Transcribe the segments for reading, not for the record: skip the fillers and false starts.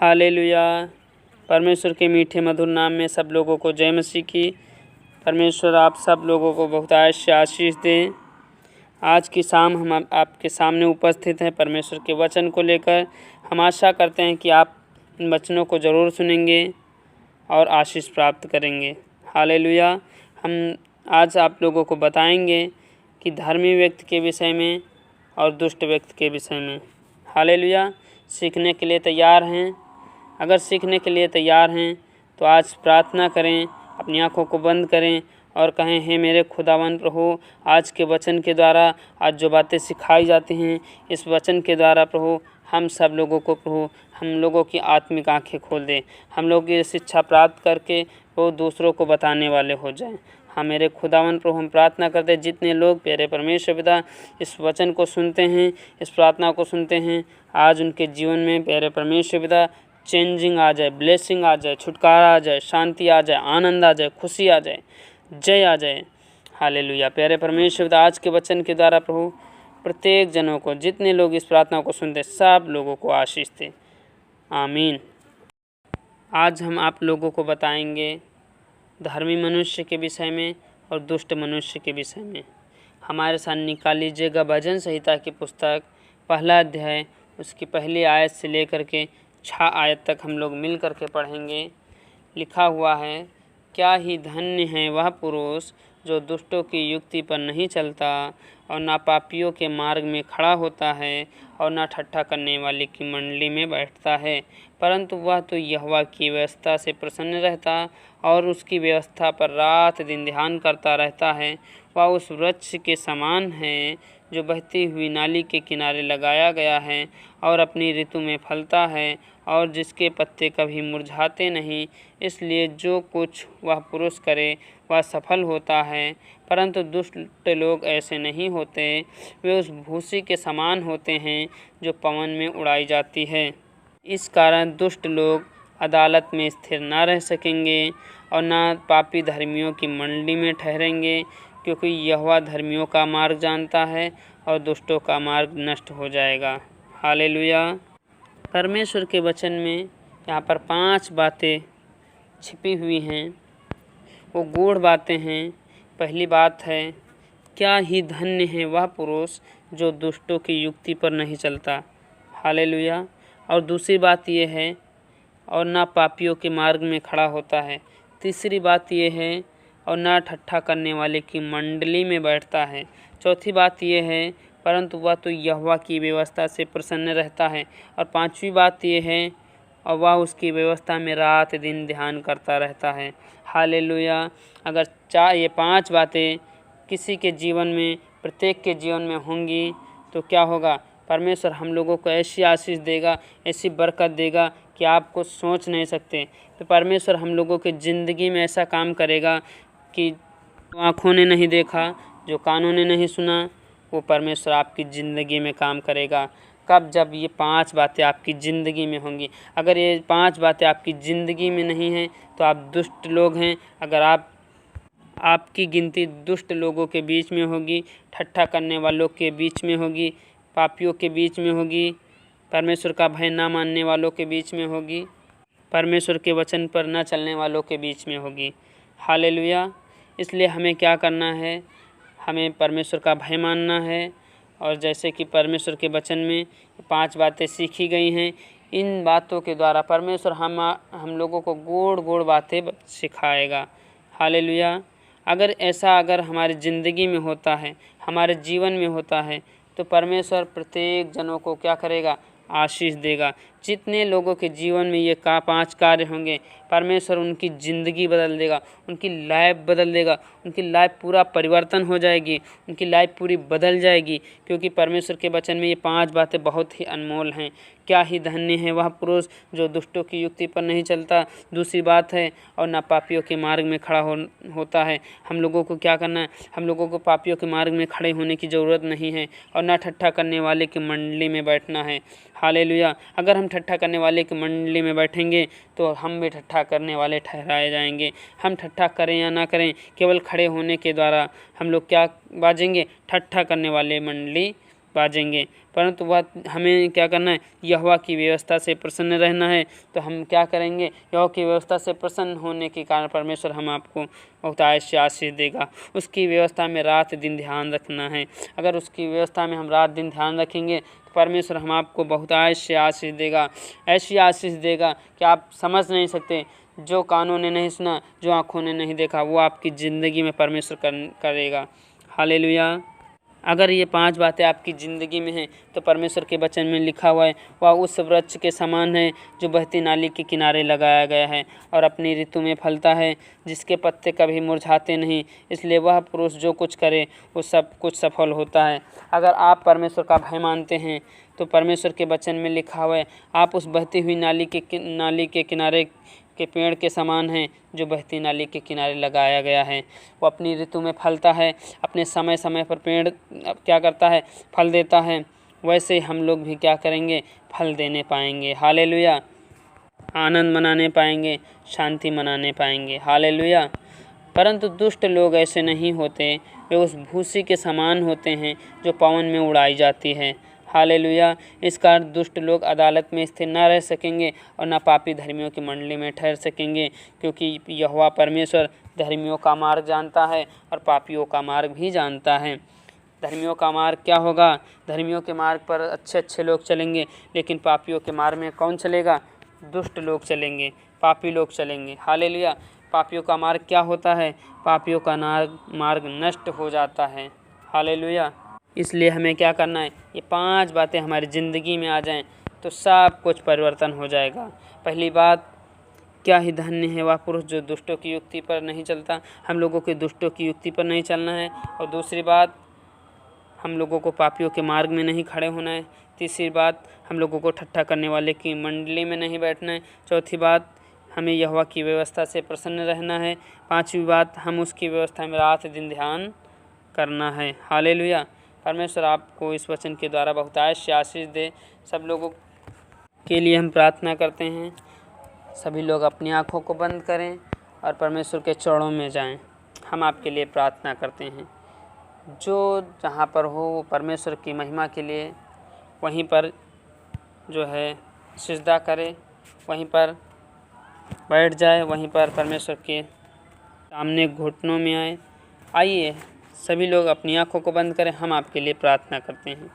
Hallelujah. परमेश्वर के मीठे मधुर नाम में सब लोगों को जय मसीह की। परमेश्वर आप सब लोगों को बहुत आशीष दें। आज की शाम हम आपके सामने उपस्थित हैं परमेश्वर के वचन को लेकर। हम आशा करते हैं कि आप इन वचनों को ज़रूर सुनेंगे और आशीष प्राप्त करेंगे। हालेलुया। हम आज आप लोगों को बताएंगे कि धर्मी व्यक्ति के विषय में और दुष्ट व्यक्ति के विषय में। हालेलुया। सीखने के लिए तैयार हैं? अगर सीखने के लिए तैयार हैं तो आज प्रार्थना करें, अपनी आँखों को बंद करें और कहें, हे मेरे खुदावन प्रभु, आज के वचन के द्वारा आज जो बातें सिखाई जाती हैं, इस वचन के द्वारा प्रभु हम सब लोगों को प्रभु हम लोगों की आत्मिक आँखें खोल दें। हम लोग ये शिक्षा प्राप्त करके वो दूसरों को बताने वाले हो जाएं। हाँ मेरे खुदावन प्रभु, हम प्रार्थना करते हैं जितने लोग प्यारे परमेश्वर पिता इस वचन को सुनते हैं, इस प्रार्थना को सुनते हैं, आज उनके जीवन में प्यारे परमेश्वर पिता चेंजिंग आ जाए, ब्लेसिंग आ जाए, छुटकारा आ जाए, शांति आ जाए, आनंद आ जाए, खुशी आ जाए, जय आ जाए। हालेलुया। प्यारे परमेश्वर पिता आज के वचन के द्वारा प्रभु प्रत्येक जनों को, जितने लोग इस प्रार्थना को सुनते, सब लोगों को आशीष दे। आमीन। आज हम आप लोगों को बताएंगे धर्मी मनुष्य के विषय में और दुष्ट मनुष्य के विषय में। हमारे साथ निकाल लीजिएगा भजन संहिता की पुस्तक, पहला अध्याय, उसकी पहली आयत से लेकर के 6 आयत तक हम लोग मिल कर के पढ़ेंगे। लिखा हुआ है, क्या ही धन्य है वह पुरुष जो दुष्टों की युक्ति पर नहीं चलता और ना पापियों के मार्ग में खड़ा होता है और ना ठट्ठा करने वाले की मंडली में बैठता है, परंतु वह तो यहोवा की व्यवस्था से प्रसन्न रहता और उसकी व्यवस्था पर रात दिन ध्यान करता रहता है। वह उस वृक्ष के समान है जो बहती हुई नाली के किनारे लगाया गया है और अपनी ऋतु में फलता है और जिसके पत्ते कभी मुरझाते नहीं। इसलिए जो कुछ वह पुरुष करे वह सफल होता है। परंतु दुष्ट लोग ऐसे नहीं होते, वे उस भूसी के समान होते हैं जो पवन में उड़ाई जाती है। इस कारण दुष्ट लोग अदालत में स्थिर न रह सकेंगे और न पापी धर्मियों की मंडली में ठहरेंगे, क्योंकि यहोवा धर्मियों का मार्ग जानता है और दुष्टों का मार्ग नष्ट हो जाएगा। हालेलुया। परमेश्वर के वचन में यहाँ पर 5 बातें छिपी हुई हैं, वो गूढ़ बातें हैं। पहली बात है, क्या ही धन्य है वह पुरुष जो दुष्टों की युक्ति पर नहीं चलता। हालेलुया। और दूसरी बात ये है, और ना पापियों के मार्ग में खड़ा होता है। तीसरी बात ये है, और ना ठट्ठा करने वाले की मंडली में बैठता है। चौथी बात ये है, परंतु वह तो यहोवा की व्यवस्था से प्रसन्न रहता है। और 5वीं बात ये है, और वह उसकी व्यवस्था में रात दिन ध्यान करता रहता है। हालेलुया। अगर ये 5 बातें किसी के जीवन में, प्रत्येक के जीवन में होंगी तो क्या होगा? परमेश्वर हम लोगों को ऐसी आशीष देगा, ऐसी बरकत देगा कि आप कुछ सोच नहीं सकते। तो परमेश्वर हम लोगों की ज़िंदगी में ऐसा काम करेगा कि जो आँखों ने नहीं देखा, जो कानों ने नहीं सुना, वो परमेश्वर आपकी ज़िंदगी में काम करेगा। कब? जब ये 5 बातें आपकी ज़िंदगी में होंगी। अगर ये 5 बातें आपकी ज़िंदगी में नहीं हैं तो आप दुष्ट लोग हैं। अगर आपकी गिनती दुष्ट लोगों के बीच में होगी, ठट्ठा करने वालों के बीच में होगी, पापियों के बीच में होगी, परमेश्वर का भय ना मानने वालों के बीच में होगी, परमेश्वर के वचन पर न चलने वालों के बीच में होगी। हालेलुया। इसलिए हमें क्या करना है? हमें परमेश्वर का भय मानना है। और जैसे कि परमेश्वर के वचन में 5 बातें सीखी गई हैं, इन बातों के द्वारा परमेश्वर हम लोगों को गूढ़ बातें सिखाएगा। हालेलुया। अगर हमारी ज़िंदगी में होता है, हमारे जीवन में होता है, तो परमेश्वर प्रत्येक जनों को क्या करेगा? आशीष देगा। जितने लोगों के जीवन में ये 5 कार्य होंगे, परमेश्वर उनकी ज़िंदगी बदल देगा, उनकी लाइफ बदल देगा, उनकी लाइफ पूरा परिवर्तन हो जाएगी, उनकी लाइफ पूरी बदल जाएगी, क्योंकि परमेश्वर के वचन में ये 5 बातें बहुत ही अनमोल हैं। क्या ही धन्य है वह पुरुष जो दुष्टों की युक्ति पर नहीं चलता। दूसरी बात है, और ना पापियों के मार्ग में खड़ा होता है। हम लोगों को क्या करना है? हम लोगों को पापियों के मार्ग में खड़े होने की ज़रूरत नहीं है, और ना ठट्ठा करने वाले की मंडली में बैठना है। हालेलुया। अगर हम ठट्ठा करने वाले की मंडली में बैठेंगे तो हम भी ठट्ठा करने वाले ठहराए जाएंगे। हम ठट्ठा करें या ना करें, केवल खड़े होने के द्वारा हम लोग क्या बाजेंगे? ठट्ठा करने वाले मंडली बाजेंगे, परंतु वह हमें क्या करना है, यहोवा की व्यवस्था से प्रसन्न रहना है। तो हम क्या करेंगे, यहोवा की व्यवस्था से प्रसन्न होने के कारण परमेश्वर हम आपको बहुत आयस्य आशीष देगा। उसकी व्यवस्था में रात दिन ध्यान रखना है। अगर उसकी व्यवस्था में हम रात दिन ध्यान रखेंगे तो परमेश्वर हम आपको बहुत आयस्य आशीष देगा, ऐसी आशीष देगा कि आप समझ नहीं सकते। जो कानों ने नहीं सुना, जो आँखों ने नहीं देखा, वो आपकी ज़िंदगी में परमेश्वर करेगा। हालेलुया। अगर ये 5 बातें आपकी ज़िंदगी में हैं तो परमेश्वर के वचन में लिखा हुआ है, वह उस वृक्ष के समान है जो बहती नाली के किनारे लगाया गया है और अपनी ऋतु में फलता है, जिसके पत्ते कभी मुरझाते नहीं। इसलिए वह पुरुष जो कुछ करे वो सब कुछ सफल होता है। अगर आप परमेश्वर का भय मानते हैं तो परमेश्वर के वचन में लिखा हुआ है, आप उस बहती हुई नाली के किनारे के पेड़ के समान हैं जो बहती नाली के किनारे लगाया गया है। वो अपनी ऋतु में फलता है, अपने समय समय पर पेड़ क्या करता है, फल देता है। वैसे हम लोग भी क्या करेंगे, फल देने पाएंगे। हालेलुया। आनंद मनाने पाएंगे, शांति मनाने पाएंगे। हालेलुया। परंतु दुष्ट लोग ऐसे नहीं होते, वे उस भूसी के समान होते हैं जो पवन में उड़ाई जाती है। हालेलुया। इस कारण दुष्ट लोग अदालत में स्थिर न रह सकेंगे और न पापी धर्मियों की मंडली में ठहर सकेंगे, क्योंकि यहोवा परमेश्वर धर्मियों का मार्ग जानता है और पापियों का मार्ग भी जानता है। धर्मियों का मार्ग क्या होगा, धर्मियों के मार्ग पर अच्छे अच्छे लोग चलेंगे, लेकिन पापियों के मार्ग में कौन चलेगा, दुष्ट लोग चलेंगे, पापी लोग चलेंगे। हालेलुया। पापियों का मार्ग क्या होता है, पापियों का मार्ग नष्ट हो जाता है। हालेलुया। इसलिए हमें क्या करना है, ये 5 बातें हमारी ज़िंदगी में आ जाएं तो सब कुछ परिवर्तन हो जाएगा। पहली बात, क्या ही धन्य है वह पुरुष जो दुष्टों की युक्ति पर नहीं चलता। हम लोगों के दुष्टों की युक्ति पर नहीं चलना है। और दूसरी बात, हम लोगों को पापियों के मार्ग में नहीं खड़े होना है। तीसरी बात, हम लोगों को ठट्ठा करने वाले की मंडली में नहीं बैठना है। चौथी बात, हमें यहोवा की व्यवस्था से प्रसन्न रहना है। 5वीं बात, हम उसकी व्यवस्था में रात दिन ध्यान करना है। हालेलुया। परमेश्वर आपको इस वचन के द्वारा बहुत आशीष दे। सब लोगों के लिए हम प्रार्थना करते हैं। सभी लोग अपनी आँखों को बंद करें और परमेश्वर के चरणों में जाएं। हम आपके लिए प्रार्थना करते हैं। जो जहाँ पर हो वो परमेश्वर की महिमा के लिए वहीं पर जो है सिजदा करे, वहीं पर बैठ जाए, वहीं पर परमेश्वर के सामने घुटनों में आए। आइए सभी लोग अपनी आँखों को बंद करें, हम आपके लिए प्रार्थना करते हैं।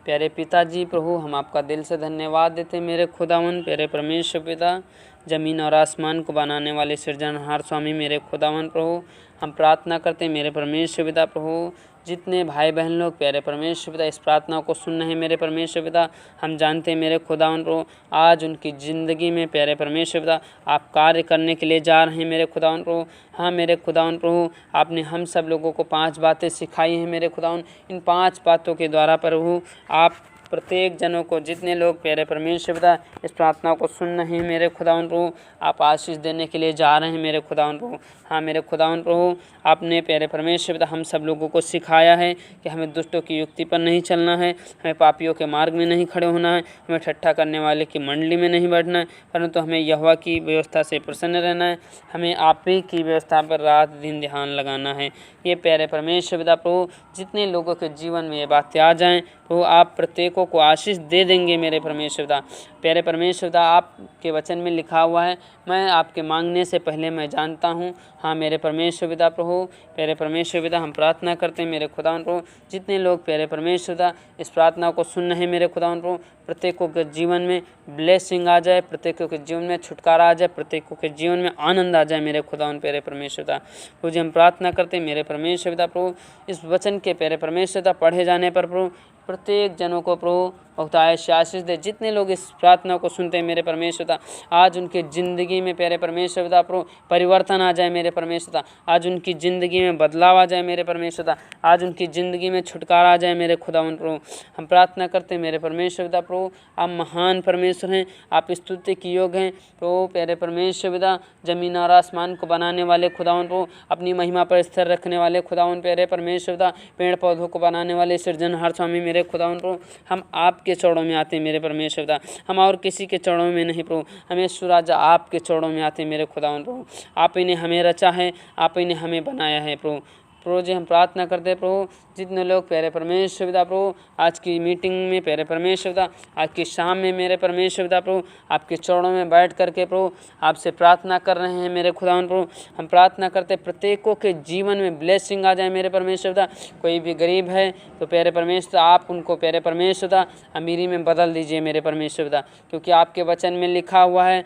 प्यारे पिताजी प्रभु, हम आपका दिल से धन्यवाद देते हैं मेरे खुदावन। प्यारे परमेश्वर पिता, ज़मीन और आसमान को बनाने वाले सृजनहार स्वामी मेरे खुदावन प्रभु, हम प्रार्थना करते हैं मेरे परमेश्वर पिता प्रभु, जितने भाई बहन लोग प्यारे परमेश्वर पिता इस प्रार्थना को सुन रहे हैं मेरे परमेश्वर पिता, हम जानते हैं मेरे खुदावन प्रभु आज उनकी ज़िंदगी में प्यारे परमेश्वर पिता आप कार्य करने के लिए जा रहे हैं मेरे खुदावन प्रभु। हाँ मेरे खुदावन प्रभु, आपने हम सब लोगों को 5 बातें सिखाई हैं मेरे खुदावन। इन 5 बातों के द्वारा प्रभु आप प्रत्येक जनों को, जितने लोग प्यारे परमेश्वर पिता इस प्रार्थना को सुन रहे हैं मेरे खुदावन प्रभु, आप आशीष देने के लिए जा रहे हैं मेरे खुदावन प्रभु। हाँ मेरे खुदावन प्रभु, आपने प्यारे परमेश्वर पिता हम सब लोगों को सिखाया है कि हमें दुष्टों की युक्ति पर नहीं चलना है, हमें पापियों के मार्ग में नहीं खड़े होना है, हमें ठट्ठा करने वाले की मंडली में नहीं बैठना है, परंतु हमें यहोवा की व्यवस्था से प्रसन्न रहना है। हमें आप ही की व्यवस्था पर रात दिन ध्यान लगाना है। ये प्यारे परमेश्वर पिता प्रभु, जितने लोगों के जीवन में ये बातें आ जाएं प्रभु, आप प्रत्येकों को आशीष दे देंगे मेरे परमेश्वर पिता। प्यारे परमेश्वर पिता, आपके वचन में लिखा हुआ है, मैं आपके मांगने से पहले मैं जानता हूँ। हाँ मेरे परमेश्वर पिता प्रभु, प्यारे परमेश्वर पिता हम प्रार्थना करते हैं मेरे खुदावन प्रभु, जितने लोग प्यारे परमेश्वर पिता इस प्रार्थना को सुन रहे हैं मेरे खुदावन प्रभु, प्रत्येकों के जीवन में ब्लेसिंग आ जाए, प्रत्येकों के जीवन में छुटकारा आ जाए, प्रत्येकों के जीवन में आनंद आ जाए मेरे खुदावन प्यारे परमेश्वर पिता प्रभु जी। हम प्रार्थना करते हैं मेरे परमेश्वर पिता प्रभु, इस वचन के प्यारे परमेश्वर पिता पढ़े जाने पर प्रभु प्रत्येक जनों को प्रभु बहुत आशीष दे। जितने लोग इस प्रार्थना को सुनते हैं मेरे परमेश्वर पिता, आज उनके ज़िंदगी में प्यारे परमेश्वर पिता प्रभु परिवर्तन आ जाए मेरे परमेश्वर पिता, आज उनकी ज़िंदगी में बदलाव आ जाए मेरे परमेश्वर पिता, आज उनकी ज़िंदगी में छुटकारा आ जाए मेरे खुदावन प्रभु। हम प्रार्थना करते हैं मेरे परमेश्वर पिता प्रभु, आप महान परमेश्वर हैं, आप स्तुति की योग्य हैं प्रभु। प्यारे परमेश्वर पिता, ज़मीन और आसमान को बनाने वाले खुदावन प्रभु, अपनी महिमा पर स्थिर रखने वाले खुदावन प्यारे परमेश्वर पिता, पेड़ पौधों को बनाने वाले सृजनहार स्वामी मेरे खुदावन प्रभु, हम आपके चरणों में आते हैं मेरे परमेश्वर पिता, हम और किसी के चरणों में नहीं प्रभु, हमें सुराजा आपके चरणों में आते हैं मेरे खुदावन प्रभु। आप ही ने हमें रचा है, आप ही ने हमें बनाया है प्रभु। प्रभु जी हम प्रार्थना करते हैं प्रभु, जितने लोग प्यारे परमेश्वर पिता प्रभु आज की मीटिंग में प्यारे परमेश्वर पिता, आज की शाम में मेरे परमेश्वर पिता प्रभु आपके चरणों में बैठ करके प्रभु आपसे प्रार्थना कर रहे हैं मेरे खुदावन प्रभु। हम प्रार्थना करते प्रत्येकों के जीवन में ब्लेसिंग आ जाए मेरे परमेश्वर पिता। कोई भी गरीब है तो प्यारे परमेश्वर आप उनको प्यारे परमेश्वर पिता अमीरी में बदल दीजिए मेरे परमेश्वर पिता, क्योंकि आपके वचन में लिखा हुआ है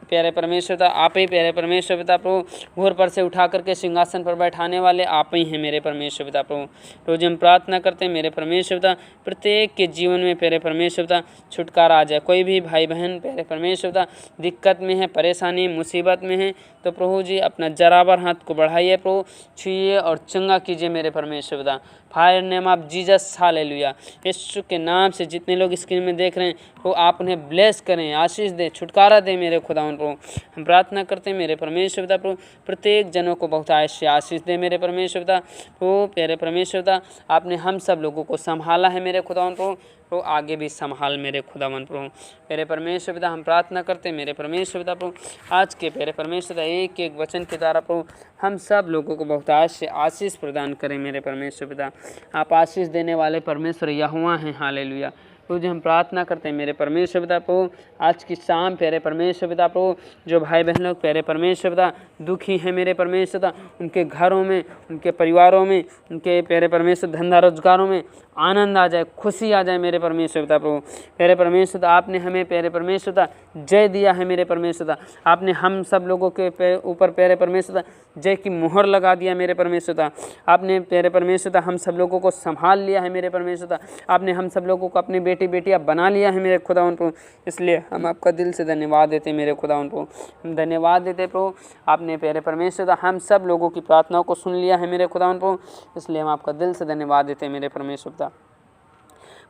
प्यारे परमेश्वर पिता आप ही प्यारे परमेश्वर पिता प्रभु घोर पर से उठा करके सिंहासन पर बैठाने वाले आप ही हैं मेरे परमेश्वर पिता प्रभु। रोज हम प्रार्थना करते हैं मेरे परमेश्वर पिता प्रत्येक के जीवन में प्यारे परमेश्वर पिता छुटकारा आ जाए। कोई भी भाई बहन प्यारे परमेश्वर पिता दिक्कत में है, परेशानी मुसीबत में है तो प्रभु जी अपना जरावर हाथ को बढ़ाइए प्रभु, छुइए और चंगा कीजिए मेरे परमेश्वर पिता। Fire name of Jesus hallelujah. Yeshu के नाम से जितने लोग स्क्रीन में देख रहे हैं वो आप उन्हें ब्लेस करें, आशीष दें, छुटकारा दें मेरे खुदावन प्रभु। हम प्रार्थना करते हैं मेरे परमेश्वर पिता प्रभु प्रत्येक जनों को बहुत आशीष दें मेरे परमेश्वर पिता प्रभु। प्यारे परमेश्वर पिता आपने हम सब लोगों को संभाला है मेरे खुदावन प्रभु, तो आगे भी संभाल मेरे खुदावन प्रभु। प्यारे परमेश्वर पिता हम प्रार्थना करते हैं मेरे परमेश्वर पिता प्रभु आज के प्यारे परमेश्वर पिता एक एक वचन के द्वारा प्रभु हम सब लोगों को बहुत आशीष प्रदान करें मेरे परमेश्वर पिता। आप आशीष देने वाले परमेश्वर यहोवा हैं हालेलुया। जो हम प्रार्थना करते हैं मेरे परमेश्वर पिता प्रभु आज की शाम प्यारे परमेश्वर पिता प्रभु जो भाई बहन लोग प्यारे परमेश्वर पिता दुखी हैं मेरे परमेश्वर पिता, उनके घरों में, उनके परिवारों में, उनके प्यारे परमेश्वर धंधा रोजगारों में आनंद आ जाए, खुशी आ जाए मेरे परमेश्वर पिता प्रभु। प्यारे परमेश्वर पिता आपने हमें प्यारे परमेश्वर पिता जय दिया है मेरे परमेश्वर पिता, आपने हम सब लोगों के ऊपर प्यारे परमेश्वर पिता जय की मोहर लगा दिया मेरे परमेश्वर पिता। आपने प्यारे परमेश्वर पिता हम सब लोगों को संभाल लिया है मेरे परमेश्वर पिता, आपने हम सब लोगों को अपने बेटी बेटियां बना लिया है मेरे खुदावन प्रभु। इसलिए हम आपका दिल से धन्यवाद देते हैं मेरे खुदावन प्रभु। हम धन्यवाद देते प्रभु आपने प्यारे परमेश्वर पिता हम सब लोगों की प्रार्थनाओं को सुन लिया है मेरे खुदावन प्रभु, इसलिए हम आपका दिल से धन्यवाद देते हैं मेरे परमेश्वर पिता।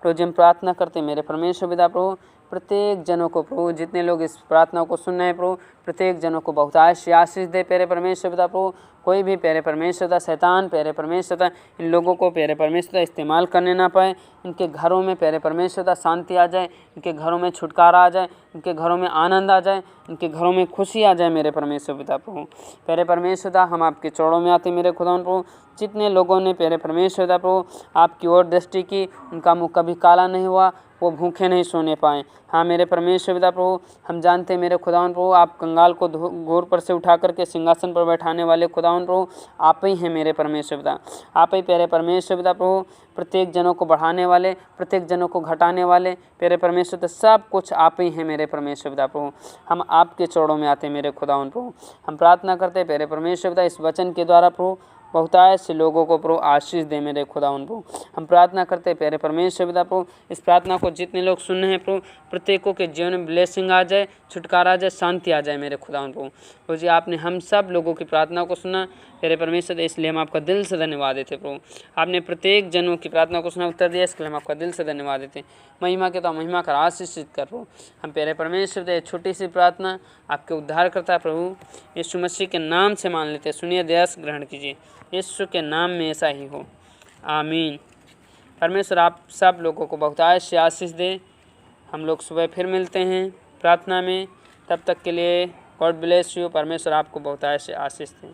प्रभु जी हम प्रार्थना करते हैं मेरे परमेश्वर पिता प्रभु प्रत्येक जनों को प्रभु जितने लोग इस प्रार्थना को सुन रहे हैं प्रभु प्रत्येक जनों को बहुत आशीष दे प्यारे परमेश्वर पिता प्रभु। कोई भी प्यारे परमेश्वर पिता शैतान प्यारे परमेश्वर पिता इन लोगों को प्यारे परमेश्वर पिता इस्तेमाल करने ना पाए। इनके घरों में प्यारे परमेश्वर पिता शांति आ जाए, इनके घरों में छुटकारा आ जाए, इनके घरों में आनंद आ जाए, इनके घरों में खुशी आ जाए मेरे परमेश्वर पिता प्रभु। प्यारे परमेश्वर पिता हम आपके चरणों में आते मेरे खुदावन प्रभु। जितने लोगों ने प्यारे परमेश्वर पिता प्रभु आपकी ओर दृष्टि की उनका मुँह कभी काला नहीं हुआ, वो भूखे नहीं सोने पाए। हाँ मेरे परमेश्वर पिता प्रभु हम जानते हैं मेरे खुदावन प्रभु आप कंगाल को घोर पर से उठा करके सिंहासन पर बैठाने वाले खुदावन प्रभु आप ही हैं मेरे परमेश्वर पिता। आप ही प्यारे परमेश्वर पिता प्रभु प्रत्येक जनों को बढ़ाने वाले, प्रत्येक जनों को घटाने वाले प्यारे परमेश्वर पिता सब कुछ आप ही हैं मेरे परमेश्वर पिता प्रभु। हम आपके चरणों में आते हैं मेरे खुदावन प्रभु। हम प्रार्थना करते हैं प्यारे परमेश्वर पिता इस वचन के द्वारा प्रभु बहुतायत से लोगों को प्रभु आशीष दे मेरे खुदावन प्रभु। हम प्रार्थना करते हैं प्यारे परमेश्वर पिता प्रभु इस प्रार्थना को जितने लोग सुन रहे हैं प्रभु प्रत्येकों के जीवन में ब्लेसिंग आ जाए, छुटकारा आ जाए, शांति आ जाए मेरे खुदावन प्रभु। तो जी आपने हम सब लोगों की प्रार्थना को सुना प्यारे परमेश्वर, इसलिए हम आपका दिल से धन्यवाद देते प्रभु। आपने प्रत्येक जनों की प्रार्थना को सुना, उत्तर दिया, इसके लिए हम आपका दिल से धन्यवाद देते। महिमा के तो महिमा कर आशीषित कर प्रभु। हम प्यारे परमेश्वर दे छोटी सी प्रार्थना आपके उद्धार करता प्रभु यीशु मसीह के नाम से मान लेते। सुनिए, दयास ग्रहण कीजिए, यीशु के नाम में ऐसा ही हो, आमीन। परमेश्वर आप सब लोगों को बहुत आशीष दे। हम लोग सुबह फिर मिलते हैं प्रार्थना में, तब तक के लिए गॉड ब्लेस यू। परमेश्वर आपको बहुत आशीष दे।